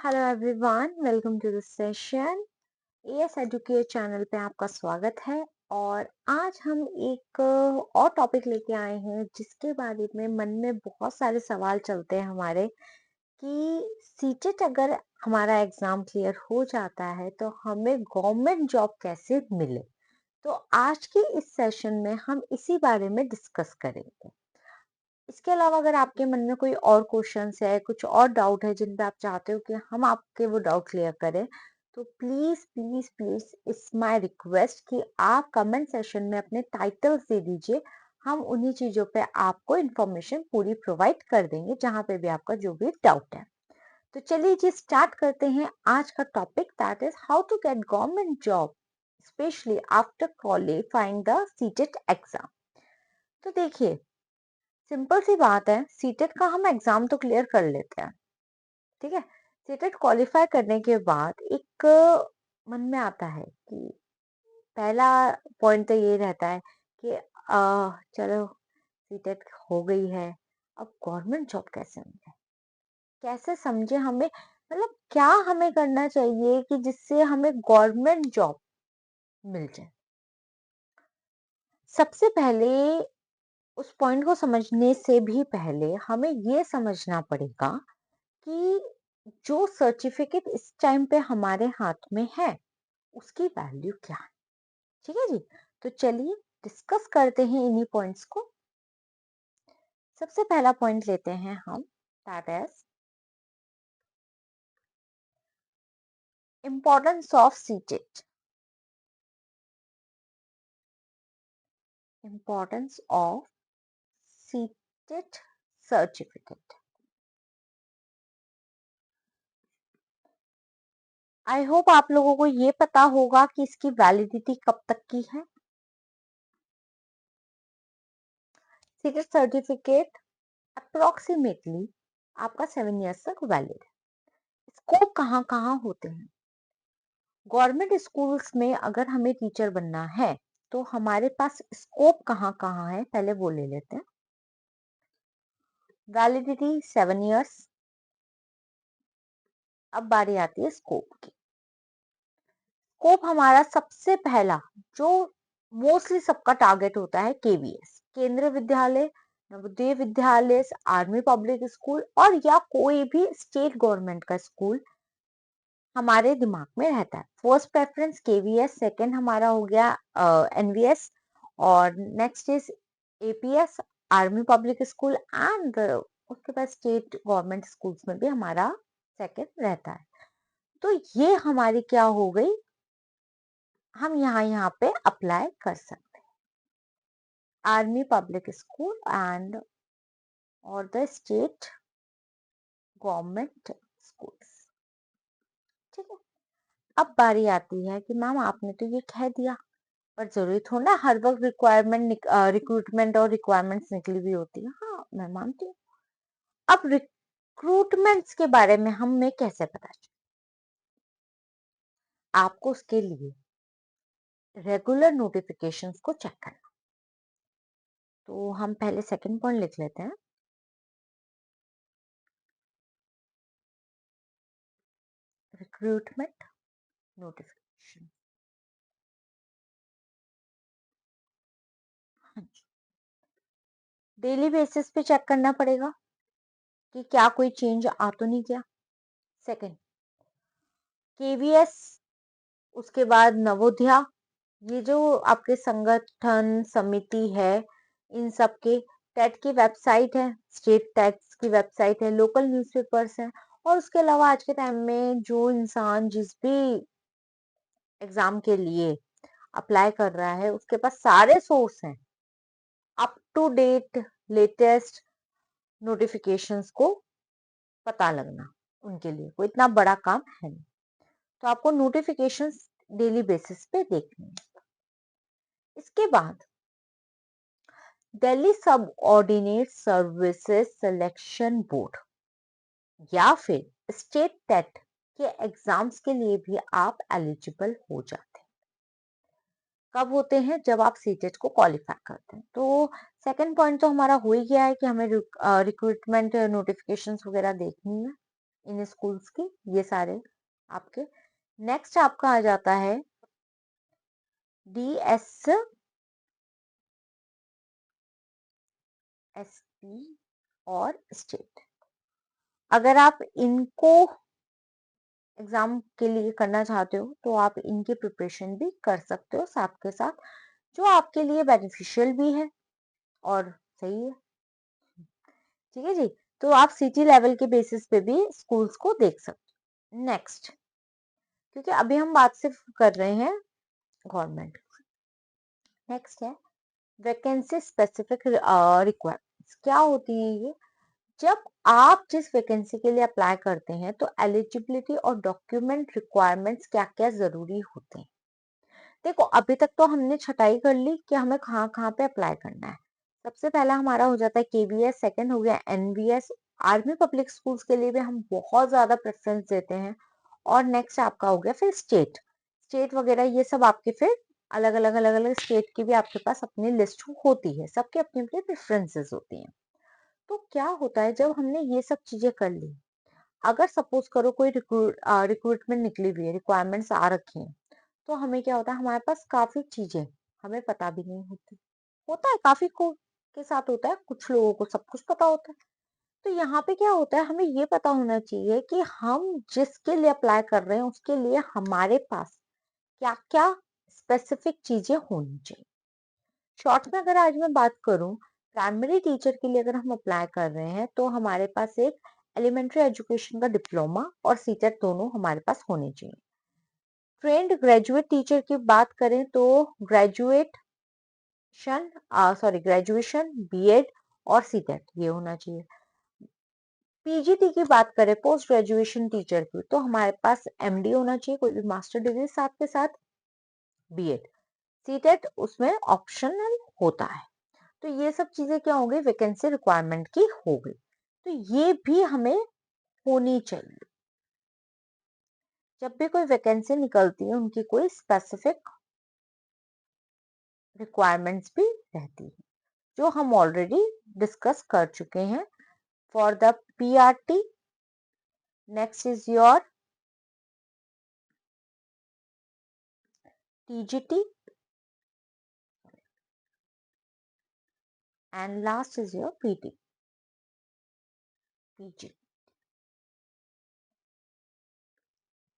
Hello everyone, welcome to the session. AS educate channel पे आपका स्वागत है। और आज हम एक और टॉपिक लेके आए हैं जिसके बारे में मन में बहुत सारे सवाल चलते हैं हमारे कि सीटेट अगर हमारा एग्जाम क्लियर हो जाता है तो हमें गवर्नमेंट जॉब कैसे मिले। तो आज के इस सेशन में हम इसी बारे में डिस्कस करेंगे। इसके अलावा अगर आपके मन में कोई और क्वेश्चंस है, कुछ और डाउट है जिन पे आप चाहते हो कि हम आपके वो डाउट क्लियर करें, तो please please please it's my request कि आप कमेंट सेशन में अपने टाइटल्स दे दीजिए। हम उन्हीं चीजों पे आपको इंफॉर्मेशन पूरी प्रोवाइड कर देंगे जहां पे भी आपका जो भी डाउट है। तो चलिए जी स्टार्ट करते हैं आज का topic, that is how to get government job specially after qualifying the CTET exam. तो देखिए, सिंपल सी बात है, सीटेट का हम एग्जाम तो क्लियर कर लेते हैं, ठीक है। सीटेट क्वालिफाई करने के बाद एक मन में आता है कि पहला पॉइंट तो ये रहता है कि चलो सीटेट हो गई है, अब गवर्नमेंट जॉब कैसे मिले, कैसे समझे हमें, मतलब क्या हमें करना चाहिए कि जिससे हमें गवर्नमेंट जॉब मिल जाए। सबसे पहले उस पॉइंट को समझने से भी पहले हमें ये समझना पड़ेगा कि जो सर्टिफिकेट इस टाइम पे हमारे हाथ में है उसकी वैल्यू क्या है। ठीक है जी, तो चलिए डिस्कस करते हैं इन्हीं पॉइंट्स को। सबसे पहला पॉइंट लेते हैं हम, that is importance of CTET. Importance of CTET certificate. I hope आप लोगों को ये पता होगा कि इसकी वैलिडिटी कब तक की है। सीटेट सर्टिफिकेट अप्रोक्सीमेटली आपका 7 इयर्स तक वैलिड है। स्कोप कहाँ कहाँ होते हैं। गवर्नमेंट स्कूल्स में अगर हमें टीचर बनना है तो हमारे पास स्कोप कहाँ कहाँ है, पहले वो ले लेते हैं। Validity 7 years. अब बारी आती है स्कोप की। स्कोप हमारा सबसे पहला जो मोस्टली सबका टारगेट होता है, केवीएस, केंद्रीय विद्यालय, Navodaya Vidyalaya, army public school और या कोई भी स्टेट गवर्नमेंट का स्कूल हमारे दिमाग में रहता है। फर्स्ट प्रेफरेंस केवीएस, सेकंड हमारा हो गया एनवीएस, और next is APS, army public school, and उसके बाद स्टेट गवर्नमेंट स्कूल्स में भी हमारा सेकंड रहता है। तो ये हमारी क्या हो गई, हम यहाँ पे अप्लाई कर सकते हैं, आर्मी पब्लिक स्कूल एंड और द स्टेट गवर्नमेंट स्कूल्स। ठीक है। अब बारी आती है कि मैम आपने तो ये कह दिया, पर जरूरी थोड़ा ना हर वक्त रिक्रूटमेंट और रिक्वायरमेंट्स निकली हुई होती है। हाँ, मैं मानती हूँ। अब रिक्रूटमेंट्स के बारे में हमें कैसे पता चले, आपको उसके लिए रेगुलर नोटिफिकेशंस को चेक करना। तो हम पहले सेकंड पॉइंट लिख लेते हैं, रिक्रूटमेंट नोटिफिकेशन। हाँ जी, डेली बेसिस पे चेक करना पड़ेगा कि क्या कोई चेंज आ तो नहीं गया। सेकंड, केवीएस, उसके बाद नवोदया, ये जो आपके संगठन समिति है, इन सब के टेट की वेबसाइट है, स्टेट टैक्स की वेबसाइट है, लोकल न्यूज़पेपर्स हैं, और उसके अलावा आज के टाइम में जो इंसान जिस भी एग्जाम के लिए अप्लाई कर रहा है उसके पास सारे सोर्स हैं, up to date latest notifications को पता लगना उनके लिए कोई इतना बड़ा काम है नहीं। तो आपको नोटिफिकेशंस डेली बेसिस पे देखनी है। इसके बाद दिल्ली सब ऑर्डिनेट सर्विसेज सिलेक्शन बोर्ड या फिर स्टेट टेट के एग्जाम्स के लिए भी आप एलिजिबल हो जाते हैं। कब होते हैं, जब आप सीटेट को क्वालिफाई करते हैं। तो सेकंड पॉइंट तो हमारा हो ही गया है कि हमें रिक्रूटमेंट नोटिफिकेशंस वगैरह देखनी है। इन स्कूल्स की, ये सारे आपके। नेक्स्ट आपका आ जाता है DSSP और स्टेट। अगर आप इनको एग्जाम के लिए करना चाहते हो तो आप इनकी प्रिपरेशन भी कर सकते हो साथ के साथ, जो आपके लिए बेनिफिशियल भी है और सही है। ठीक है जी। तो आप सिटी लेवल के बेसिस पे भी स्कूल्स को देख सकते हो। नेक्स्ट, क्योंकि अभी हम बात सिर्फ कर रहे हैं गवर्नमेंट। नेक्स्ट है वैकेंसी स्पेसिफिक रिक्वायरमेंट्स। क्या होती है ये? जब आप जिस वैकेंसी के लिए अप्लाई करते हैं तो एलिजिबिलिटी और डॉक्यूमेंट रिक्वायरमेंट्स क्या क्या जरूरी होते हैं। देखो, अभी तक तो हमने छटाई कर ली कि हमें कहाँ कहाँ पे अप्लाई करना है। सबसे पहला हमारा हो जाता है KVS, सेकंड हो गया NVS। आर्मी पब्लिक स्कूल्स के लिए भी हम बहुत ज्यादा प्रेफरेंस देते हैं। और नेक्स्ट आपका हो गया फिर स्टेट। स्टेट वगैरह ये सब आपके फिर अलग अलग अलग अलग स्टेट की भी आपके पास अपनी लिस्ट होती है, सबके अपनी अपनी प्रेफरेंसेस होती हैं। तो क्या होता है जब हमने ये सब चीजें कर ली, अगर सपोज करो कोई रिक्रूटमेंट निकली हुई है, रिक्वायरमेंट्स आ रखी हैं, तो हमें क्या होता है, हमारे पास काफी चीजें हमें पता भी नहीं होती। होता है काफी को के साथ होता है, कुछ लोगों को सब कुछ पता होता है। तो यहाँ पे क्या होता है, हमें ये पता होना चाहिए कि हम जिसके लिए अप्लाई कर रहे हैं उसके लिए हमारे पास क्या क्या स्पेसिफिक चीजें होनी चाहिए। शॉर्ट में अगर आज मैं बात करूं, प्राइमरी टीचर के लिए अगर हम अप्लाई कर रहे हैं तो हमारे पास एक एलिमेंट्री एजुकेशन का डिप्लोमा और सीटेट दोनों हमारे पास होने चाहिए। ट्रेंड ग्रेजुएट टीचर की बात करें तो ग्रेजुएशन BEd और सीटेट ये होना चाहिए। PGT की बात करें, पोस्ट ग्रेजुएशन टीचर की, तो हमारे पास MD होना चाहिए, कोई भी मास्टर डिग्री साथ के साथ BEd। सीटेट उसमें ऑप्शनल होता है। तो ये सब चीजें क्या हो गई, वैकेंसी रिक्वायरमेंट की हो गई। तो ये भी हमें होनी चाहिए। जब भी कोई वैकेंसी निकलती है उनकी कोई स्पेसिफिक रिक्वायरमेंट्स भी रहती है, जो हम ऑलरेडी डिस्कस कर चुके हैं। For the PRT, next is your TGT and last is your PG।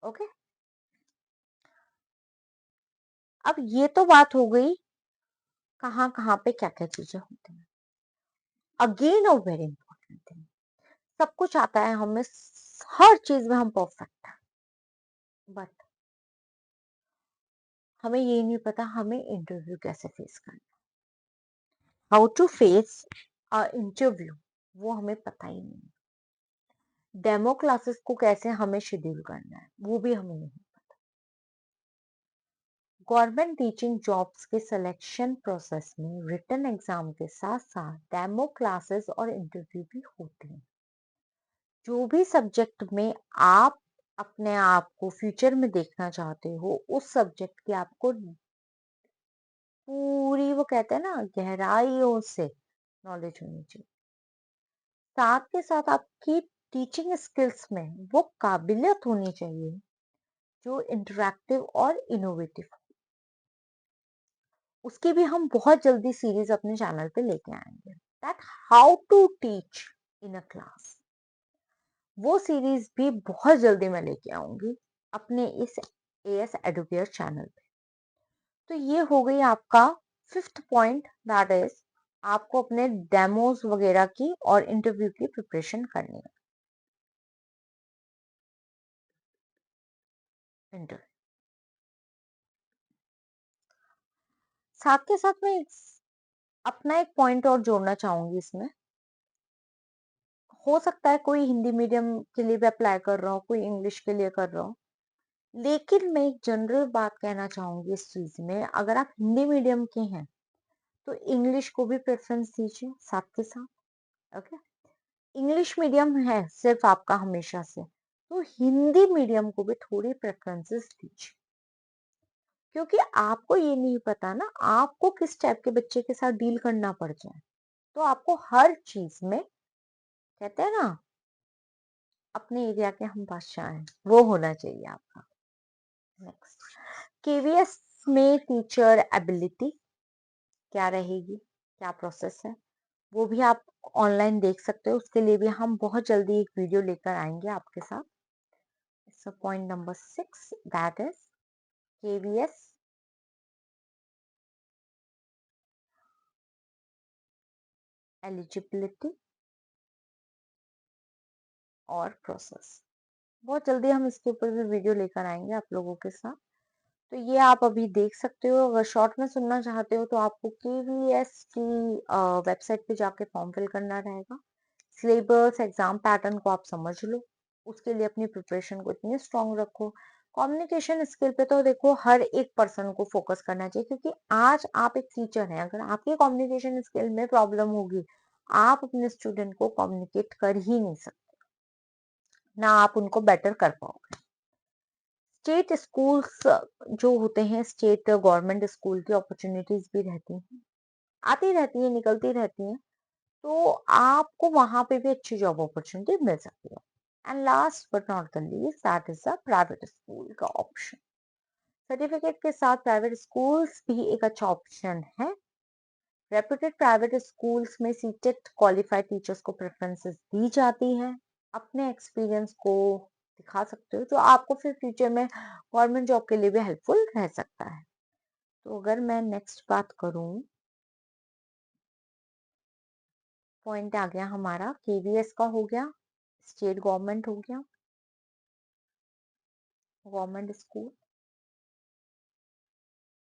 Okay, अब ये तो बात हो गई कहाँ कहाँ पे क्या क्या चीजें होती हैं। Again a very important thing, सब कुछ आता है हमें, हर चीज में हम परफेक्ट है, बट हमें ये नहीं पता हमें इंटरव्यू कैसे फेस करना, how to face a interview, वो हमें पता ही नहीं। डेमो क्लासेस को कैसे हमें शेड्यूल करना है वो भी हमें नहीं। गवर्नमेंट टीचिंग जॉब्स के सिलेक्शन प्रोसेस में रिटन एग्जाम के साथ साथ डेमो क्लासेस और इंटरव्यू भी होते हैं। जो भी सब्जेक्ट में आप अपने आप को फ्यूचर में देखना चाहते हो, उस सब्जेक्ट की आपको पूरी, वो कहते हैं ना, गहराइयों से नॉलेज होनी चाहिए। साथ के साथ आपकी टीचिंग स्किल्स में वो काबिलियत होनी चाहिए जो इंटरैक्टिव और इनोवेटिव। उसकी भी हम बहुत जल्दी सीरीज अपने चैनल पे लेके आएंगे, that how to teach in a class. वो सीरीज भी बहुत जल्दी मैं लेके आऊंगी अपने इस AS एडुकेयर चैनल पे। तो ये हो गई आपका फिफ्थ पॉइंट, दैट इज आपको अपने डेमोज वगैरह की और इंटरव्यू की प्रिपरेशन करनी है। इंटरव्यू साथ के साथ मैं अपना एक पॉइंट और जोड़ना चाहूंगी इसमें। हो सकता है कोई हिंदी मीडियम के लिए भी अप्लाई कर रहा हो, कोई इंग्लिश के लिए कर रहा हो, लेकिन मैं एक जनरल बात कहना चाहूंगी इस चीज में, अगर आप हिंदी मीडियम के हैं तो इंग्लिश को भी प्रेफरेंस दीजिए साथ के साथ। ओके, इंग्लिश मीडियम है सिर्फ आपका हमेशा से, तो हिंदी मीडियम को भी थोड़ी प्रेफरेंसेस दीजिए, क्योंकि आपको ये नहीं पता ना आपको किस टाइप के बच्चे के साथ डील करना पड़ जाए। तो आपको हर चीज में, कहते हैं ना, अपने एरिया के हम बादशाह हैं, वो होना चाहिए आपका। नेक्स्ट, केवीएस में टीचर एबिलिटी क्या रहेगी, क्या प्रोसेस है, वो भी आप ऑनलाइन देख सकते हो। उसके लिए भी हम बहुत जल्दी एक वीडियो लेकर आएंगे आपके साथ। So point number 6, that is KVS eligibility और प्रोसेस। बहुत जल्दी हम इसके ऊपर भी वीडियो लेकर आएंगे आप लोगों के साथ। तो ये आप अभी देख सकते हो। अगर शॉर्ट में सुनना चाहते हो तो आपको केवीएस की वेबसाइट पे जाके फॉर्म फिल करना रहेगा। सिलेबस, एग्जाम पैटर्न को आप समझ लो। उसके लिए अपनी प्रिपरेशन को इतनी स्ट्रांग रखो। कम्युनिकेशन स्किल पे तो देखो हर एक पर्सन को फोकस करना चाहिए, क्योंकि आज आप एक टीचर हैं, अगर आपकी कम्युनिकेशन स्किल में प्रॉब्लम होगी, आप अपने स्टूडेंट को कम्युनिकेट कर ही नहीं सकते, ना आप उनको बेटर कर पाओगे। स्टेट स्कूल्स जो होते हैं, स्टेट गवर्नमेंट स्कूल की अपॉर्चुनिटीज भी रहती हैं, आती रहती है, निकलती रहती हैं, तो आपको वहां पे भी अच्छी जॉब अपॉर्चुनिटी मिल सकती है। And last but not the least, that is the private school का ऑप्शन। सर्टिफिकेट के साथ प्राइवेट स्कूल्स भी एक अच्छा ऑप्शन है। रेप्यूटेड प्राइवेट स्कूल्स में सीटेट क्वालिफाइड टीचर्स को प्रेफरेंसेस दी जाती है। अपने एक्सपीरियंस को दिखा सकते हो, जो आपको फिर फ्यूचर में गवर्नमेंट जॉब के लिए भी हेल्पफुल रह सकता है। तो अगर मैं नेक्स्ट बात करूं, पॉइंट आ गया हमारा केवीएस का हो गया, स्टेट गवर्नमेंट हो गया, गवर्नमेंट स्कूल,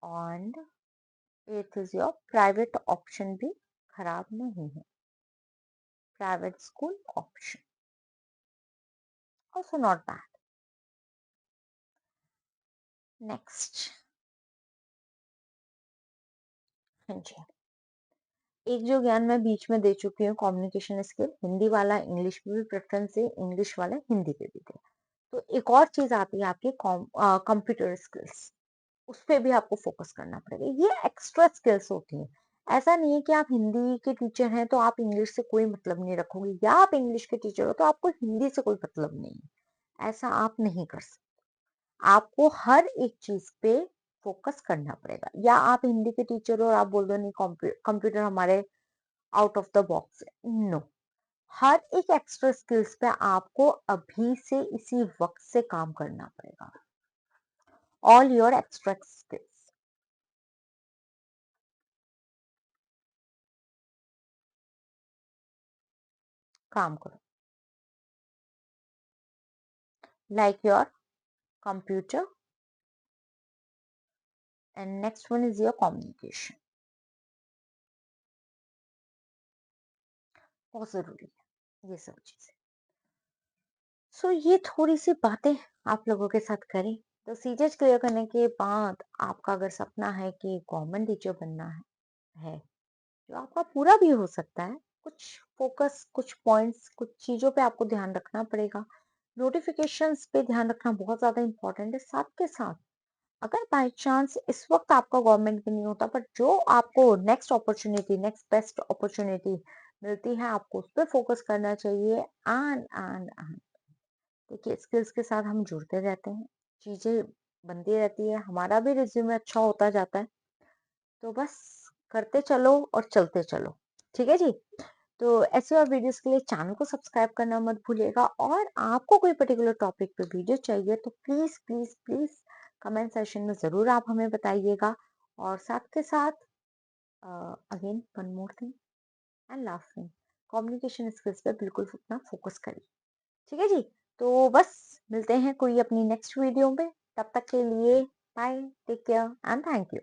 एंड एथ इज योर प्राइवेट ऑप्शन भी खराब नहीं है। Private school option also not bad. Next, हाँ जी, एक जो ज्ञान मैं बीच में दे चुकी हूँ, कम्युनिकेशन स्किल, हिंदी वाला इंग्लिश में भी प्रेफरेंस है, इंग्लिश वाला हिंदी पे भी दे। तो एक और चीज आती है आपकी कंप्यूटर स्किल्स, उस पे भी आपको फोकस करना पड़ेगा। ये एक्स्ट्रा स्किल्स होती हैं। ऐसा नहीं है कि आप हिंदी के टीचर हैं तो आप इंग्लिश से कोई मतलब नहीं रखोगे, या आप इंग्लिश के टीचर हो तो आपको हिंदी से कोई मतलब नहीं है। ऐसा आप नहीं कर सकते। आपको हर एक चीज पे फोकस करना पड़ेगा। या आप हिंदी के टीचर हो और आप बोल दो नहीं कंप्यूटर हमारे आउट ऑफ द बॉक्स है, नो। हर एक एक्स्ट्रा स्किल्स पे आपको अभी से इसी वक्त से काम करना पड़ेगा। ऑल योर एक्स्ट्रा स्किल्स काम करो, like your computer, and next one is your communication। बहुत जरूरी है ये सब चीजें। सो ये थोड़ी सी बातें आप लोगों के साथ करें। तो सीटेट क्लियर करने के बाद आपका अगर सपना है कि गवर्नमेंट टीचर बनना है जो आपका पूरा भी हो सकता है, कुछ फोकस, कुछ पॉइंट्स, कुछ चीजों पे आपको ध्यान रखना पड़ेगा। नोटिफिकेशंस पे ध्यान रखना बहुत ज्यादा इंपॉर्टेंट है। साथ के साथ अगर बाय चांस इस वक्त आपका गवर्नमेंट भी नहीं होता, बट जो आपको next opportunity, next best opportunity मिलती है, आपको उस पर फोकस करना चाहिए। एंड देखिए, स्किल्स के साथ हम जुड़ते रहते हैं, चीजें बनती रहती है, हमारा भी रिज्यूमे अच्छा होता जाता है। तो बस करते चलो और चलते चलो। ठीक है जी। तो ऐसे और वीडियोस के लिए चैनल को सब्सक्राइब करना मत भूलिएगा। और आपको कोई पर्टिकुलर टॉपिक पे वीडियो चाहिए तो please please please comment session में जरूर आप हमें बताइएगा। और साथ के साथ again one more thing, and last thing, communication skills पे बिल्कुल अपना फोकस करिए। ठीक है जी। तो बस मिलते हैं कोई अपनी नेक्स्ट वीडियो में। तब तक के लिए bye, take care and thank you.